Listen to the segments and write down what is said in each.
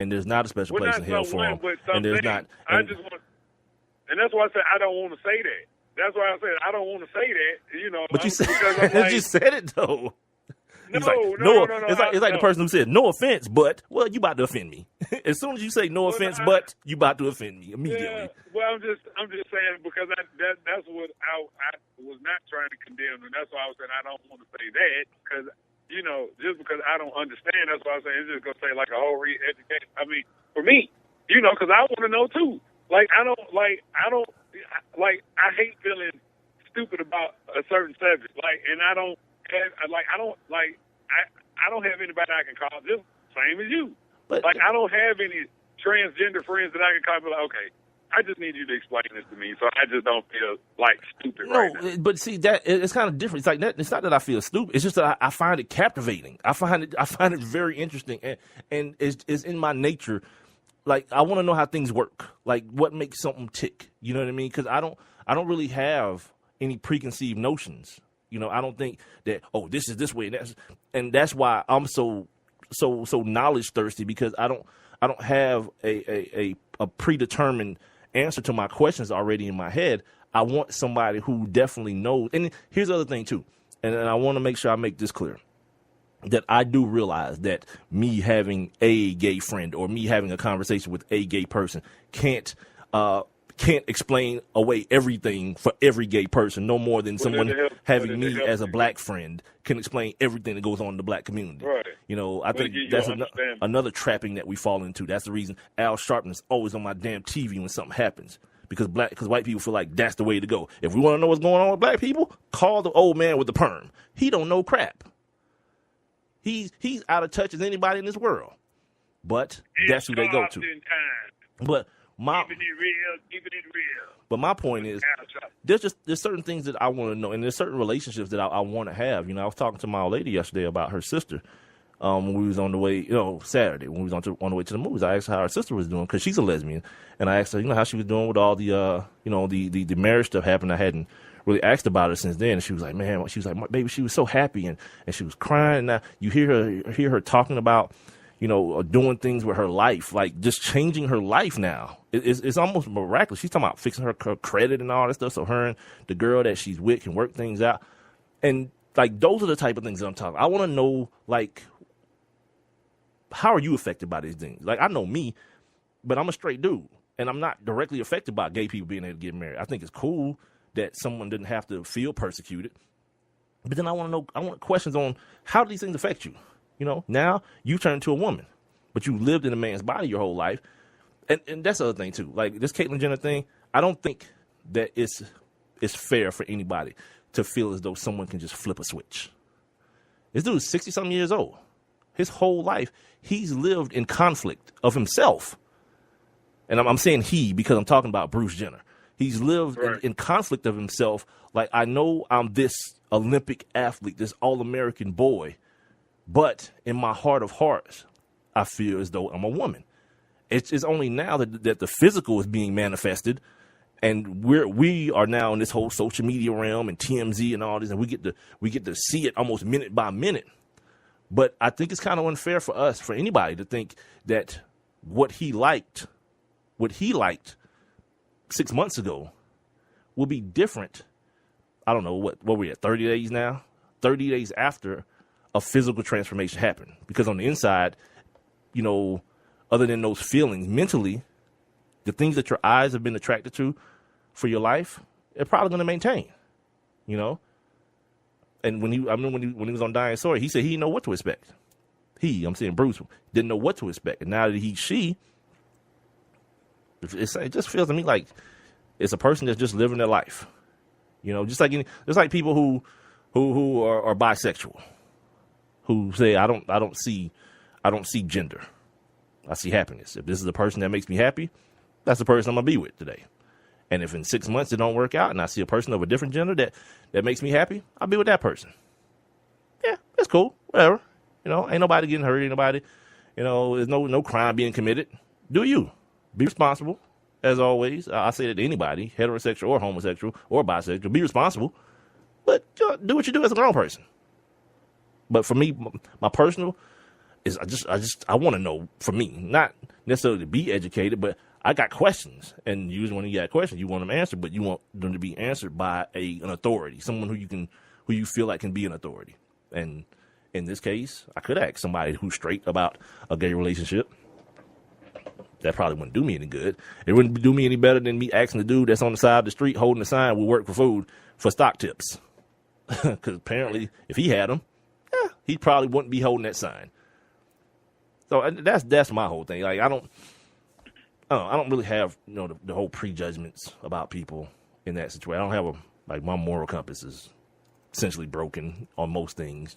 and there's not a special place in hell for them. And there's not. I just want, and that's why I said I don't want to say that. That's why I said I don't want to say that. You know, but you said like, you said it though. No. It's like the person who said, "No offense, but," well, you about to offend me. As soon as you say "no offense, but," you about to offend me immediately. Yeah, well, I'm just saying because that's what I was not trying to condemn, and that's why I was saying I don't want to say that because just because I don't understand, that's why I was saying it's just gonna say like a whole re-education. I mean, for me, because I want to know too. Like I hate feeling stupid about a certain subject. I don't have anybody I can call just same as you. But I don't have any transgender friends that I can call and be like, okay, I just need you to explain this to me so I just don't feel like stupid right now. But see, that it's kind of different. It's like that. It's not that I feel stupid. It's just that I find it captivating. I find it very interesting, and it's in my nature. Like I want to know how things work. Like what makes something tick. You know what I mean? Because I don't really have any preconceived notions. I don't think that, oh, this is this way, and that's why I'm so knowledge thirsty, because I don't have a predetermined answer to my questions already in my head. I want somebody who definitely knows. And here's the other thing too, and I want to make sure I make this clear, that I do realize that me having a gay friend or me having a conversation with a gay person can't explain away everything for every gay person, no more than someone having me as a black friend can explain everything that goes on in the black community. Right. I think that's another trapping that we fall into. That's the reason Al Sharpton's always on my damn TV when something happens, because white people feel like that's the way to go. If we want to know what's going on with black people, call the old man with the perm. He don't know crap. He's out of touch as anybody in this world. But that's who they go to. But keeping it real. But my point is, there's certain things that I want to know, and there's certain relationships that I want to have. I was talking to my old lady yesterday about her sister. When we was on the way, Saturday when we was on the way to the movies, I asked her how her sister was doing because she's a lesbian, and I asked her, how she was doing with all the, the marriage stuff happened. I hadn't really asked about her since then, and she was like, man, baby, she was so happy, and she was crying. And now you hear her talking about, doing things with her life, like just changing her life now. It's almost miraculous. She's talking about fixing her credit and all that stuff, so her and the girl that she's with can work things out. And like those are the type of things that I'm talking. I want to know, like, how are you affected by these things? Like, I know me, but I'm a straight dude, and I'm not directly affected by gay people being able to get married. I think it's cool that someone didn't have to feel persecuted. But then I want questions on how do these things affect you? Now you turn into a woman, but you lived in a man's body your whole life. And that's the other thing too. Like this Caitlyn Jenner thing, I don't think that it's fair for anybody to feel as though someone can just flip a switch. This dude is 60-something years old. His whole life, he's lived in conflict of himself. And I'm saying he because I'm talking about Bruce Jenner. He's lived in conflict of himself. Like, I know I'm this Olympic athlete, this all-American boy, but in my heart of hearts, I feel as though I'm a woman. It's only now that the physical is being manifested, and we are now in this whole social media realm and TMZ and all this, and we get to see it almost minute by minute. But I think it's kind of unfair for anybody to think that what he liked 6 months ago will be different. I don't know what we're at 30 days now, 30 days after a physical transformation happened, because on the inside, other than those feelings, mentally, the things that your eyes have been attracted to for your life, they're probably going to maintain, And when he was on Dying Story, he said he didn't know what to expect. I'm saying Bruce, didn't know what to expect. And now that she, it just feels to me like it's a person that's just living their life. Just like people who are bisexual, who say I don't see gender. I see happiness. If this is the person that makes me happy, that's the person I'm gonna be with today. And if in 6 months it don't work out and I see a person of a different gender that makes me happy, I'll be with that person. Yeah, that's cool. Whatever. Ain't nobody getting hurt, ain't nobody, there's no crime being committed. Do you? Be responsible, as always. I say that to anybody, heterosexual or homosexual or bisexual, be responsible. But do what you do as a grown person. But for me, my personal, is I want to know, for me, not necessarily to be educated, but I got questions, and usually when you got questions, you want them answered, but you want them to be answered by an authority, someone who you feel like can be an authority. And in this case, I could ask somebody who's straight about a gay relationship. That probably wouldn't do me any good. It wouldn't do me any better than me asking the dude that's on the side of the street holding the sign, "We work for food," for stock tips. Because apparently, if he had them, he probably wouldn't be holding that sign. So that's my whole thing. Like I don't really have the whole prejudgments about people in that situation. I don't have my moral compass is essentially broken on most things.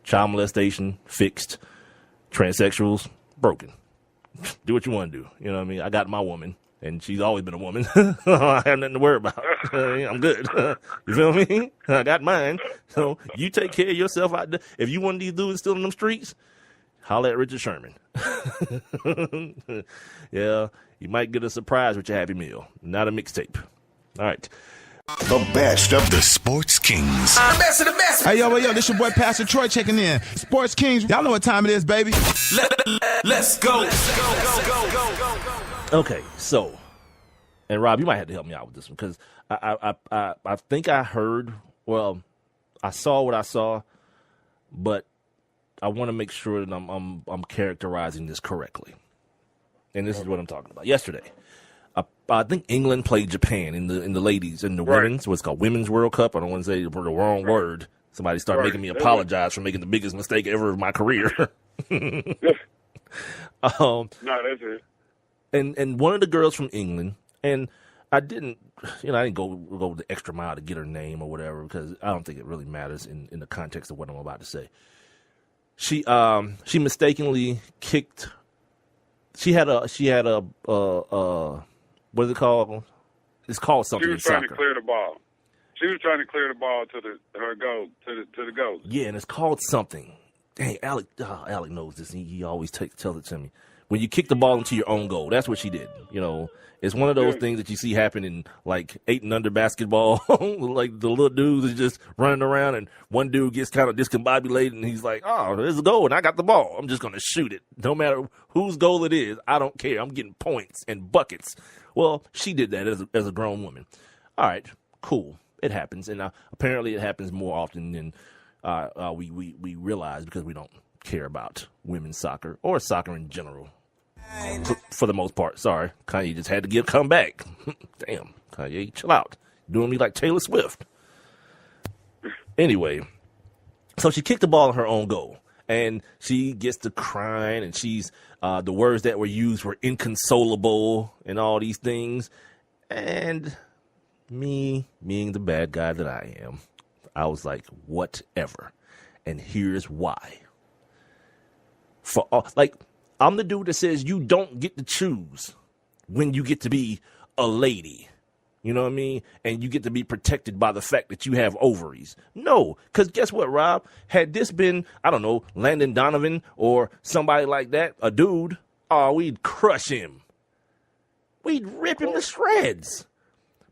Child molestation fixed, transsexuals broken. Do what you want to do. You know what I mean? I got my woman, and she's always been a woman. I have nothing to worry about. I'm good. You feel me? I got mine. So you take care of yourself out there. If you one of these dudes still in them streets, holler at Richard Sherman. Yeah, you might get a surprise with your Happy Meal, not a mixtape. All right. The best of the Sports Kings. The best of the best. Hey, yo, this your boy Pastor Troy checking in. Sports Kings, y'all know what time it is, baby. Let's go. Okay, so, and Rob, you might have to help me out with this one, because I think I heard, well, I saw what I saw, but I want to make sure that I'm characterizing this correctly. And this is what I'm talking about. Yesterday, I think England played Japan in the ladies, in the women's, what's called Women's World Cup. I don't want to say the wrong word. Somebody started making me apologize for making the biggest mistake ever of my career. No, that's it. And one of the girls from England, and I didn't go the extra mile to get her name or whatever, because I don't think it really matters in the context of what I'm about to say. She mistakenly kicked. She had a what is it called? It's called something. She was trying to clear the ball. She was trying to clear the ball to her goal, to the goal. Yeah, and it's called something. Dang, Alec knows this. He always tells it to me. When you kick the ball into your own goal, that's what she did. It's one of those things that you see happen in like 8 and under basketball. Like the little dudes are just running around, and one dude gets kind of discombobulated, and he's like, "Oh, there's a goal, and I got the ball. I'm just gonna shoot it, no matter whose goal it is. I don't care. I'm getting points and buckets." Well, she did that as a grown woman. All right, cool. It happens, and apparently it happens more often than we realize, because we don't care about women's soccer or soccer in general. For the most part. Sorry, Kanye just had to come back. Damn, Kanye, chill out. Doing me like Taylor Swift. Anyway, so she kicked the ball in her own goal, and she gets to crying, and she's the words that were used were inconsolable and all these things. And me, being the bad guy that I am, I was like, whatever. And here's why. I'm the dude that says you don't get to choose when you get to be a lady. You know what I mean? And you get to be protected by the fact that you have ovaries. No, because guess what, Rob? Had this been, I don't know, Landon Donovan or somebody like that, a dude, we'd crush him. We'd rip him to shreds.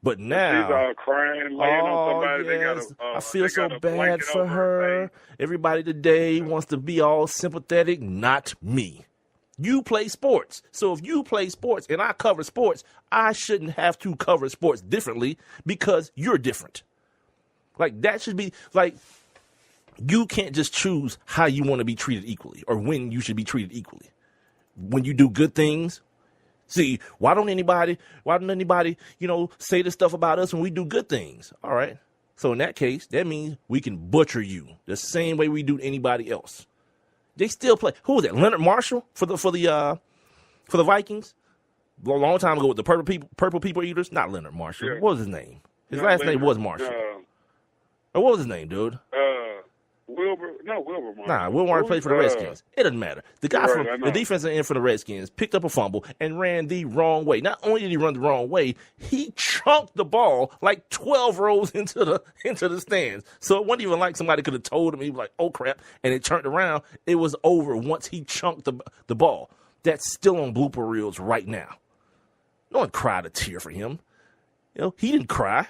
But now, she's all crying, laying on somebody. Yes, I feel so bad for her. Everybody today wants to be all sympathetic. Not me. You play sports. So if you play sports and I cover sports, I shouldn't have to cover sports differently because you're different. Like, that should be, like, you can't just choose how you want to be treated equally or when you should be treated equally. When you do good things, see, why don't anybody, say the stuff about us when we do good things? All right. So in that case, that means we can butcher you the same way we do anybody else. They still play. Who was that? Leonard Marshall for the Vikings? A long time ago with the purple people eaters. Not Leonard Marshall. Yeah. What was his name? His last name was Marshall. Or what was his name, dude? Wilbur Marshall. Nah, Wilbur Marshall played for the Redskins. It doesn't matter. The guy from the defensive end for the Redskins picked up a fumble and ran the wrong way. Not only did he run the wrong way, he chunked the ball like 12 rows into the stands. So it wasn't even like somebody could have told him. He was like, "Oh crap," and it turned around. It was over once he chunked the ball. That's still on blooper reels right now. No one cried a tear for him. He didn't cry.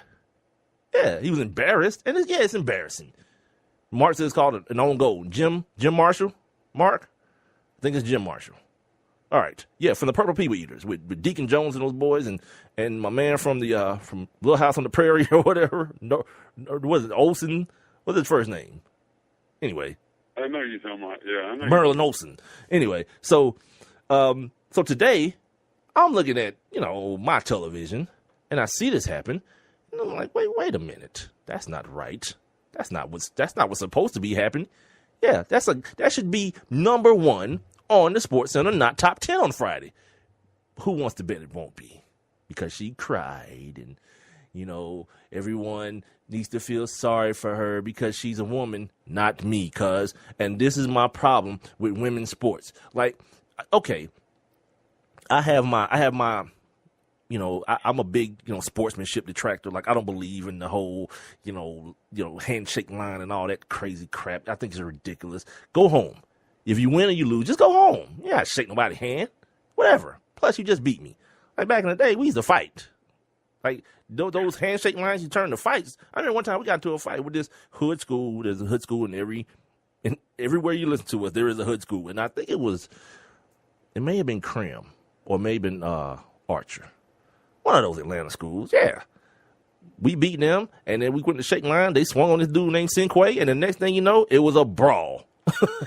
Yeah, he was embarrassed, and it's embarrassing. Mark says it's called an own goal. Jim Marshall, Mark, I think it's Jim Marshall. All right. Yeah, from the Purple People Eaters with Deacon Jones and those boys and my man from the from Little House on the Prairie or whatever. No, was it Olsen? What's his first name? Anyway. I know you're talking about. Yeah, I know. Merlin Olsen. Anyway, so today I'm looking at, my television and I see this happen and I'm like, wait a minute. That's not right. That's not what's supposed to be happening. Yeah, that should be number one on the Sports Center, not top 10 on Friday. Who wants to bet it won't be? Because she cried and, everyone needs to feel sorry for her because she's a woman, not me, cuz. And this is my problem with women's sports. Like, okay, I'm a big, sportsmanship detractor. Like, I don't believe in the whole, handshake line and all that crazy crap. I think it's ridiculous. Go home. If you win or you lose, just go home. Yeah, shake nobody's hand. Whatever. Plus, you just beat me. Like, back in the day, we used to fight. Like, those handshake lines, you turn to fights. I remember one time we got into a fight with this hood school. There's a hood school in everywhere you listen to us, there is a hood school. And I think it may have been Crim or may have been Archer. One of those Atlanta schools, yeah. We beat them, and then we went to shake line. They swung on this dude named Sinquay, and the next thing you know, it was a brawl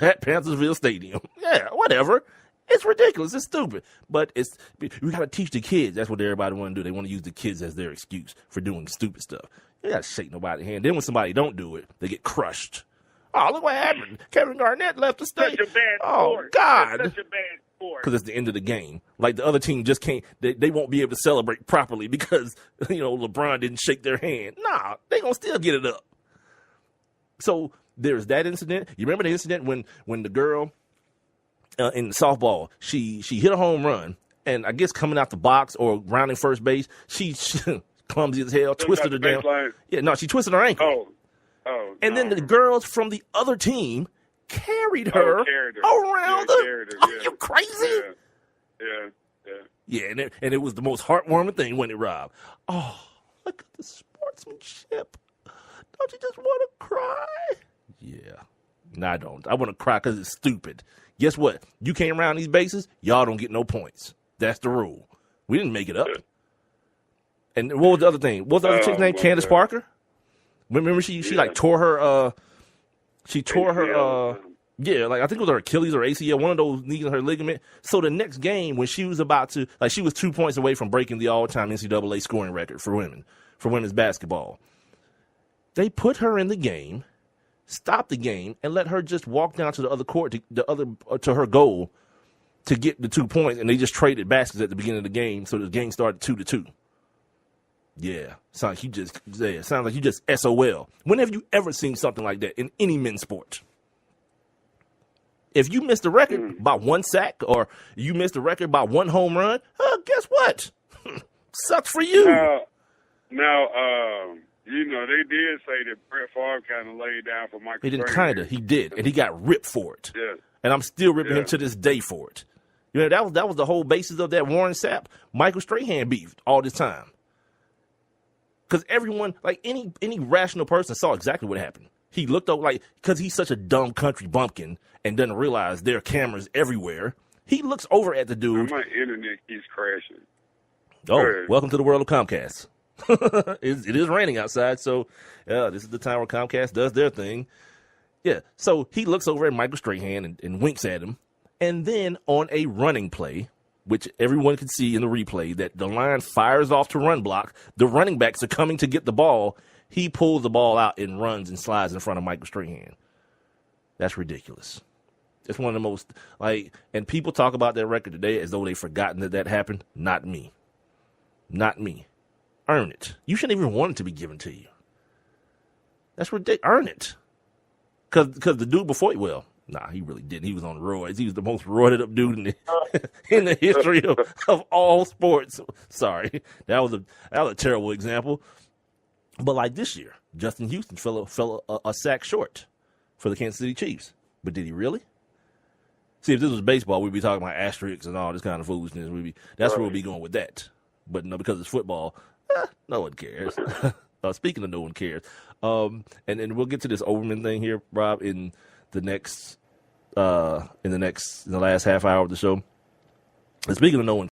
at Panthersville Stadium. Yeah, whatever. It's ridiculous. It's stupid. But we got to teach the kids. That's what everybody want to do. They want to use the kids as their excuse for doing stupid stuff. You got to shake nobody's hand. Then when somebody don't do it, they get crushed. Oh, look what happened. Kevin Garnett left the state. Such a bad sport. God. Such a bad sport. Because it's the end of the game. Like, the other team just can't, they won't be able to celebrate properly because, LeBron didn't shake their hand. Nah, they going to still get it up. So there's that incident. You remember the incident when the girl in softball, she hit a home run, and I guess coming out the box or rounding first base, she clumsy as hell, twisted her down. Yeah, no, she twisted her ankle. And then the girls from the other team carried her around Are you crazy? Yeah, and it was the most heartwarming thing when it, Rob. Oh, look at the sportsmanship. Don't you just want to cry? Yeah. No, I don't. I want to cry because it's stupid. Guess what? You came around these bases, y'all don't get no points. That's the rule. We didn't make it up. And what was the other thing? What was the other chick's name? Candace Parker? Remember she tore her like I think it was her Achilles or ACL, one of those knees in her ligament. So the next game when she was about to, like, she was 2 points away from breaking the all-time NCAA scoring record for women's basketball. They put her in the game, stopped the game, and let her just walk down to the other court, to her goal to get the 2 points, and they just traded baskets at the beginning of the game, so the game started 2-2. Yeah, sounds like you just SOL. When have you ever seen something like that in any men's sport? If you missed the record by one sack or you missed the record by one home run, guess what? Sucks for you. Now, they did say that Brett Favre kind of laid down for Michael. He didn't kind of. He did, and he got ripped for it. Yeah. And I'm still ripping him to this day for it. That was the whole basis of that Warren Sapp, Michael Strahan beef all this time. Because everyone, like any rational person, saw exactly what happened. He looked over, because he's such a dumb country bumpkin and doesn't realize there are cameras everywhere. He looks over at the dude. My internet keeps crashing. Oh, welcome to the world of Comcast. It is raining outside, so this is the time where Comcast does their thing. Yeah, so he looks over at Michael Strahan and winks at him. And then on a running play, which everyone can see in the replay, that the line fires off to run block. The running backs are coming to get the ball. He pulls the ball out and runs and slides in front of Michael Strahan. That's ridiculous. It's one of the most, and people talk about that record today as though they've forgotten that happened. Not me. Not me. Earn it. You shouldn't even want it to be given to you. That's ridiculous. Earn it. Because the dude before you, he really didn't. He was on roids. He was the most roided up dude in the history of all sports. Sorry. That was a terrible example. But like this year, Justin Houston fell a sack short for the Kansas City Chiefs. But did he really? See, if this was baseball, we'd be talking about asterisks and all this kind of foolishness. That's where we'd be going with that. But no, because it's football, no one cares. Speaking of no one cares. And we'll get to this Overman thing here, Rob, in the next in the last half hour of the show. And speaking of knowing